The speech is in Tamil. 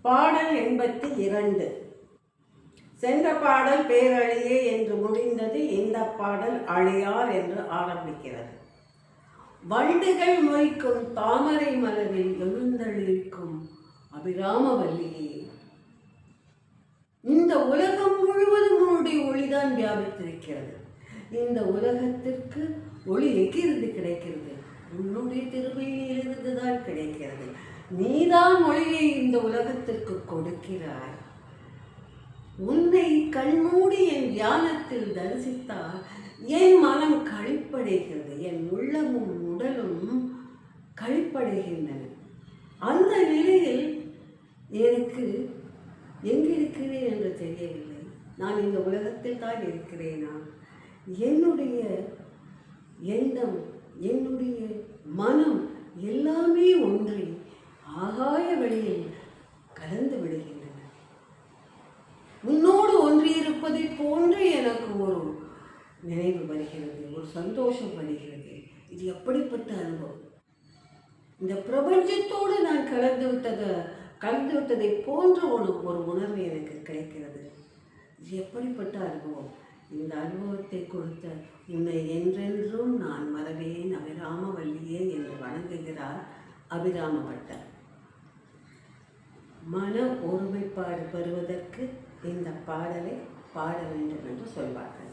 பாடல் 82. சென்ற பாடல் பேரழியே என்று முடிந்தது. இந்த பாடல் அழியார் என்று ஆரம்பிக்கிறது. வண்டுகள் மொய்க்கும் தாமரை மலரில் எழுந்தளிக்கும் அபிராமவல்லியே, இந்த உலகம் முழுவதும் உன்னுடைய ஒளிதான் வியாபித்திருக்கிறது. இந்த உலகத்திற்கு ஒளி எங்கிருந்து கிடைக்கிறது? உன்னுடைய திருமையிலிருந்து தான் கிடைக்கிறது. நீதான் ஒளியை இந்த உலகத்திற்கு கொடுக்கிறாய். உன்னை கண்மூடி என் தியானத்தில் தரிசித்தால் என் மனம் களிப்படைகிறது, என் உள்ளமும் உடலும் களிப்படைகின்றன. அந்த நிலையில் எனக்கு எங்கிருக்கிறேன் என்று தெரியவில்லை. நான் இந்த உலகத்தில் தான் இருக்கிறேனா? என்னுடைய எண்ணம், என்னுடைய மனம் எல்லாமே ஒன்றி ஆகாய வழியில் கலந்து விடுகின்றன. உன்னோடு ஒன்றியிருப்பதை போன்று எனக்கு ஒரு நினைவு வருகிறது, ஒரு சந்தோஷம் வருகிறது. இது எப்படிப்பட்ட அனுபவம்! இந்த பிரபஞ்சத்தோடு நான் கலந்து விட்டதை போன்ற ஒரு உணர்வு எனக்கு கிடைக்கிறது. இது எப்படிப்பட்ட அனுபவம்! இந்த அனுபவத்தை கொடுத்த உன்னை என்றென்றும் நான் மறவேன் அபிராமவல்லியே என்று வணங்குகிறார் அபிராம பட்டர். மன ஒருமைப்பாடு பெறுவதற்கு இந்த பாடலை பாட வேண்டும் என்று சொல்வார்கள்.